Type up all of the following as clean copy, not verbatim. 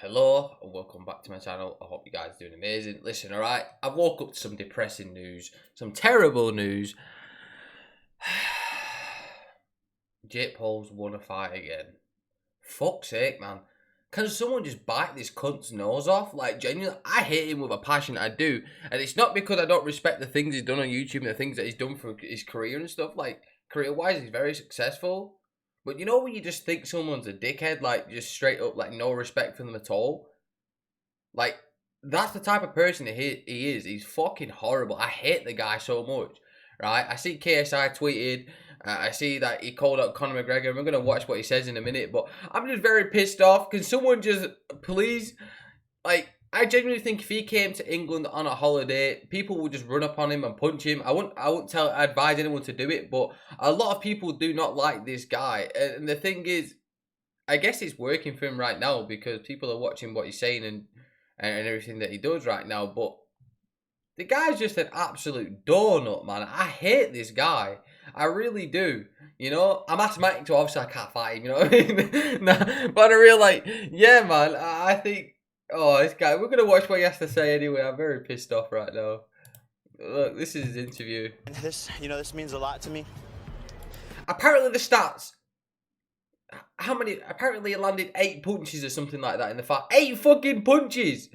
Hello and welcome back to my channel. I hope you guys are doing amazing. Listen, alright, I've woke up to some depressing news, some terrible news. Jake Paul's won a fight again. Fuck's sake, man. Can someone just bite this cunt's nose off? Like, genuinely, I hate him with a passion, I do. And it's not because I don't respect the things he's done on YouTube and the things that he's done for his career and stuff. Like, career-wise, he's very successful. But you know when you just think someone's a dickhead, like, just straight up, like, no respect for them at all? Like, that's the type of person he is. He's fucking horrible. I hate the guy so much, right? I see KSI tweeted. I see that he called out Conor McGregor. We're going to watch what he says in a minute. But I'm just very pissed off. Can someone just, please, like, I genuinely think if he came to England on a holiday, people would just run up on him and punch him. I wouldn't advise anyone to do it, but a lot of people do not like this guy. And the thing is, I guess it's working for him right now because people are watching what he's saying and everything that he does right now. But the guy's just an absolute donut, man. I hate this guy. I really do. You know, I'm asthmatic, so obviously I can't fight him, you know what I mean? Nah, but I real like, yeah, man, I think, oh, this guy, we're going to watch what he has to say anyway. I'm very pissed off right now. Look, this is his interview. This means a lot to me. Apparently the stats, how many, apparently he landed 8 punches or something like that in the fight. 8 fucking punches!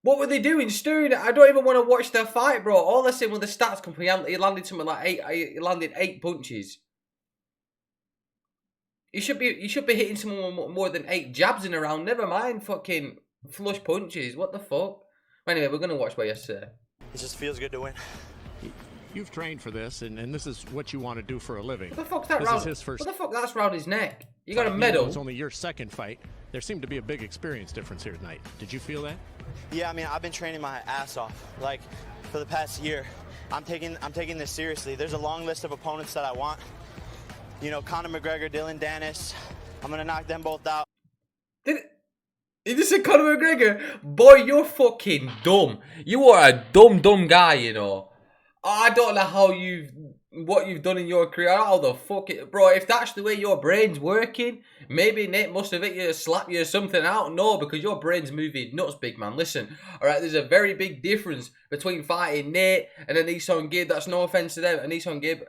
What were they doing? Stirring it? I don't even want to watch their fight, bro. All I said when the stats come, he landed something like 8, he landed 8 punches. You should be hitting someone with more than 8 jabs in a round. Never mind fucking flush punches. What the fuck? Anyway, we're going to watch what you say. It just feels good to win. You've trained for this, and this is what you want to do for a living. What the fuck's that this round? Is his first what the fuck that's round his neck? You got a fight. medal. It's only your second fight. There seemed to be a big experience difference here tonight. Did you feel that? Yeah, I mean, I've been training my ass off, like, for the past year. I'm taking this seriously. There's a long list of opponents that I want. You know, Conor McGregor, Dylan Dennis. I'm gonna knock them both out. He just said Conor McGregor? Boy, you're fucking dumb. You are a dumb guy, you know. I don't know what you've done in your career. How the fuck it, bro? If that's the way your brain's working, maybe Nate must have hit you, slap you or something. I don't know, because your brain's moving nuts, big man. Listen, all right. There's a very big difference between fighting Nate and Anisson Gibb. That's no offense to them. Anisson Gibb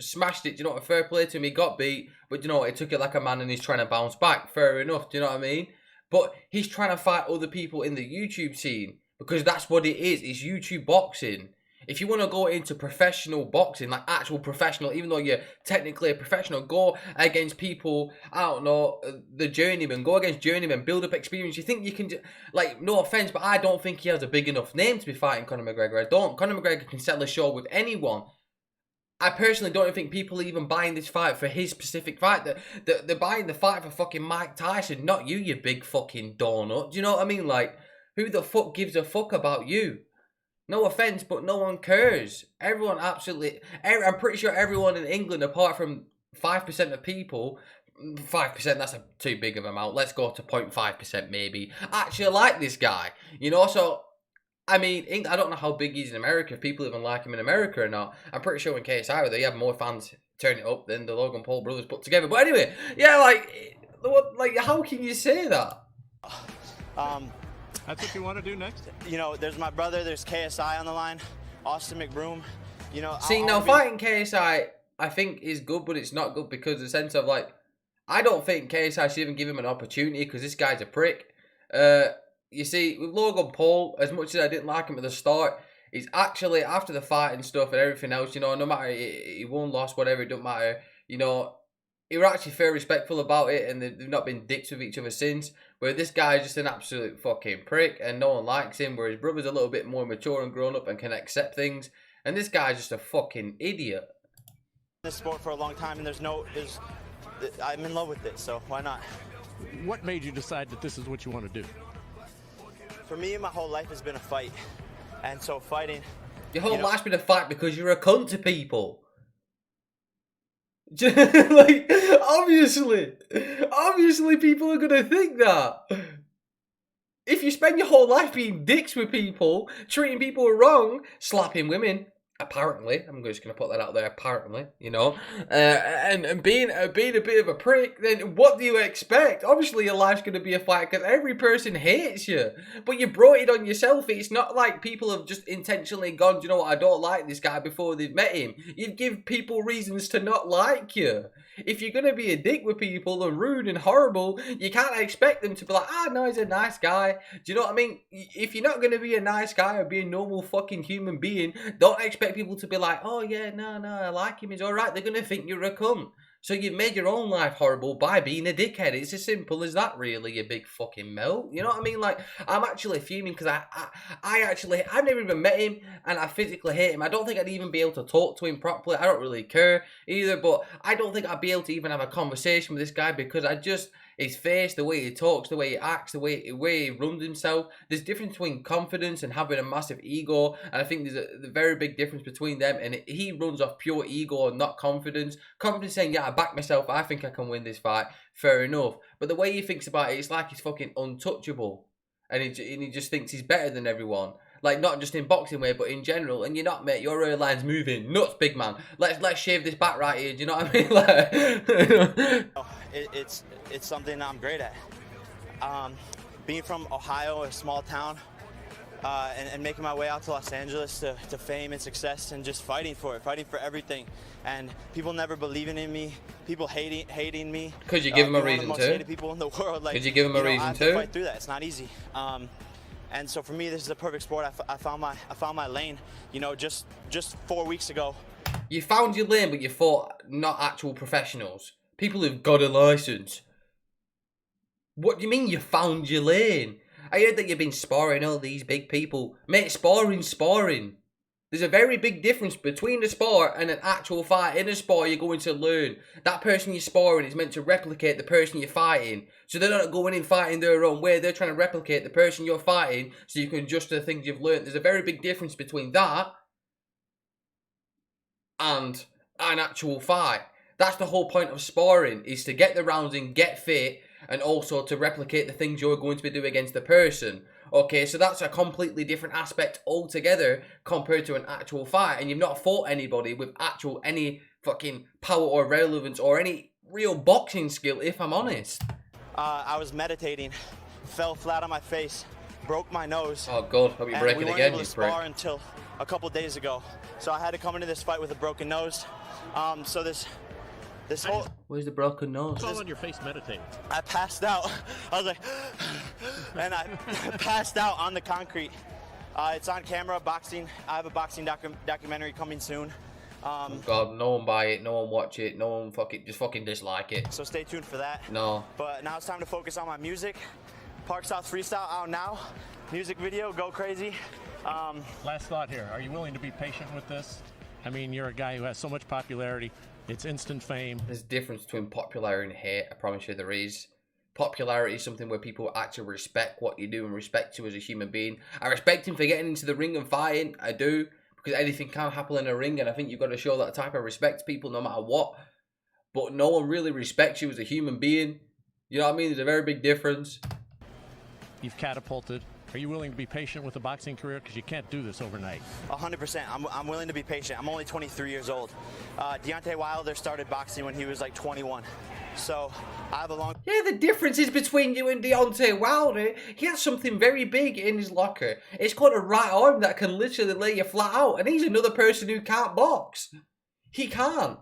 smashed it. Do you know what? Fair play to him. He got beat, but you know what? He took it like a man, and he's trying to bounce back. Fair enough. Do you know what I mean? But he's trying to fight other people in the YouTube scene because that's what it is. It's YouTube boxing. If you want to go into professional boxing, like actual professional, even though you're technically a professional, go against people, I don't know, the journeyman, go against journeyman, build up experience. You think you can, like, no offense, but I don't think he has a big enough name to be fighting Conor McGregor. I don't. Conor McGregor can settle a show with anyone. I personally don't think people are even buying this fight for his specific fight. They're buying the fight for fucking Mike Tyson, not you, you big fucking donut. Do you know what I mean? Like, who the fuck gives a fuck about you? No offense, but no one cares. Everyone absolutely... I'm pretty sure everyone in England, apart from 5% of people... 5%, that's too big of an amount. Let's go to 0.5% maybe. Actually like this guy. You know, so... I mean, I don't know how big he's in America, if people even like him in America or not. I'm pretty sure when KSI, they have more fans turn it up than the Logan Paul brothers put together. But anyway, yeah, like how can you say that? That's what you want to do next? You know, there's my brother, there's KSI on the line, Austin McBroom. You know, see, now fighting KSI, I think is good, but it's not good because the sense of, like, I don't think KSI should even give him an opportunity because this guy's a prick. You see, with Logan Paul, as much as I didn't like him at the start, he's actually, after the fight and stuff and everything else, you know, no matter he won, lost, whatever, it don't matter, you know, he were actually fair respectful about it, and they've not been dicks with each other since. Where this guy is just an absolute fucking prick, and no one likes him. Where his brother's a little bit more mature and grown up and can accept things, and this guy's just a fucking idiot. This sport for a long time, and I'm in love with it, so why not? What made you decide that this is what you want to do? For me, my whole life has been a fight, and so fighting. Your whole life's been a fight because you're a cunt to people. Like, obviously people are gonna think that. If you spend your whole life being dicks with people, treating people wrong, slapping women, Apparently, I'm just going to put that out there. Apparently, you know, and being a bit of a prick, then what do you expect? Obviously, your life's going to be a fight because every person hates you, but you brought it on yourself. It's not like people have just intentionally gone, you know what, I don't like this guy before they've met him. You give people reasons to not like you. If you're going to be a dick with people and rude and horrible, you can't expect them to be like, ah, no, he's a nice guy. Do you know what I mean? If you're not going to be a nice guy or be a normal fucking human being, don't expect people to be like, oh yeah, no, I like him, he's alright. They're going to think you're a cunt. So you've made your own life horrible by being a dickhead. It's as simple as that, really, you big fucking melt. You know what I mean? Like, I'm actually fuming because I've never even met him and I physically hate him. I don't think I'd even be able to talk to him properly. I don't really care either, but I don't think I'd be able to even have a conversation with this guy because his face, the way he talks, the way he acts, the way he runs himself. There's a difference between confidence and having a massive ego, and I think there's a very big difference between them. And he runs off pure ego and not confidence. Confidence saying, yeah, I back myself, I think I can win this fight, fair enough. But the way he thinks about it, it's like he's fucking untouchable. And he just thinks he's better than everyone. Like, not just in boxing way, but in general. And you're not, mate. Your airline's moving. Nuts, big man. Let's shave this back right here. Do you know what I mean? Like, It's something I'm great at. Being from Ohio, a small town, and making my way out to Los Angeles to fame and success and just fighting for everything. And people never believing in me, people hating me. Could you give them a reason one of the most hated people in the world. Like, could you give them a reason I have to fight through that. It's not easy. And so for me, this is a perfect sport. I found my lane. You know, just 4 weeks ago. You found your lane, but you fought not actual professionals. People who've got a license. What do you mean you found your lane? I heard that you've been sparring all these big people. Mate, sparring. There's a very big difference between a spar and an actual fight. In a spar, you're going to learn. That person you're sparring is meant to replicate the person you're fighting. So they're not going in fighting their own way. They're trying to replicate the person you're fighting so you can adjust to the things you've learned. There's a very big difference between that and an actual fight. That's the whole point of sparring, is to get the rounds in, get fit, and also to replicate the things you're going to be doing against the person. Okay, so that's a completely different aspect altogether compared to an actual fight. And you've not fought anybody with any fucking power or relevance or any real boxing skill, if I'm honest. I was meditating, fell flat on my face, broke my nose. Oh God, hope you break it again, you prick. We weren't able to spar until a couple days ago. So I had to come into this fight with a broken nose. So this whole... Where's the broken nose? It's all on your face meditating. I passed out. I was like... and I passed out on the concrete. It's on camera, boxing. I have a boxing documentary coming soon. Oh God, no one buy it, no one watch it, no one just fucking dislike it. So stay tuned for that. No. But now it's time to focus on my music. Park South Freestyle out now. Music video, go crazy. Last thought here. Are you willing to be patient with this? I mean, you're a guy who has so much popularity. It's instant fame. There's a difference between popularity and hate. I promise you there is. Popularity is something where people actually respect what you do and respect you as a human being. I respect him for getting into the ring and fighting. I do. Because anything can happen in a ring. And I think you've got to show that type of respect to people no matter what. But no one really respects you as a human being. You know what I mean? There's a very big difference. You've catapulted. Are you willing to be patient with a boxing career? Because you can't do this overnight. 100%. I'm willing to be patient. I'm only 23 years old. Deontay Wilder started boxing when he was like 21. So I have a long... Yeah, the difference is between you and Deontay Wilder. He has something very big in his locker. It's called a right arm that can literally lay you flat out. And he's another person who can't box. He can't.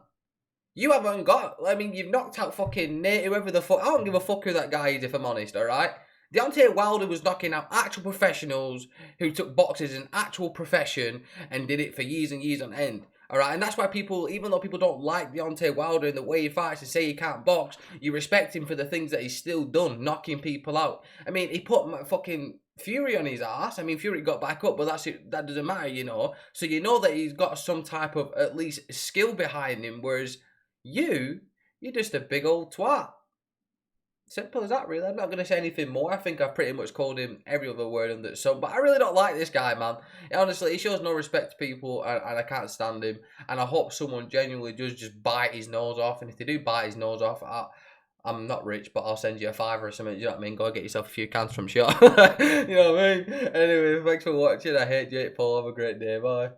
You haven't got... I mean, you've knocked out fucking Nate, whoever the fuck... I don't give a fuck who that guy is, if I'm honest, alright? Deontay Wilder was knocking out actual professionals who took boxing as an actual profession and did it for years and years on end. Alright, and that's why people, even though people don't like Deontay Wilder and the way he fights and say he can't box, you respect him for the things that he's still done, knocking people out. I mean, he put fucking Fury on his ass. I mean, Fury got back up, but that doesn't matter, you know. So you know that he's got some type of, at least, skill behind him, whereas you're just a big old twat. Simple as that, really. I'm not going to say anything more. I think I've pretty much called him every other word under the sun. But I really don't like this guy, man. Honestly, he shows no respect to people, and I can't stand him. And I hope someone genuinely does just bite his nose off. And if they do bite his nose off, I'm not rich, but I'll send you a $5 or something. You know what I mean? Go get yourself a few cans from shop. You know what I mean? Anyway, thanks for watching. I hate Jake Paul. Have a great day. Bye.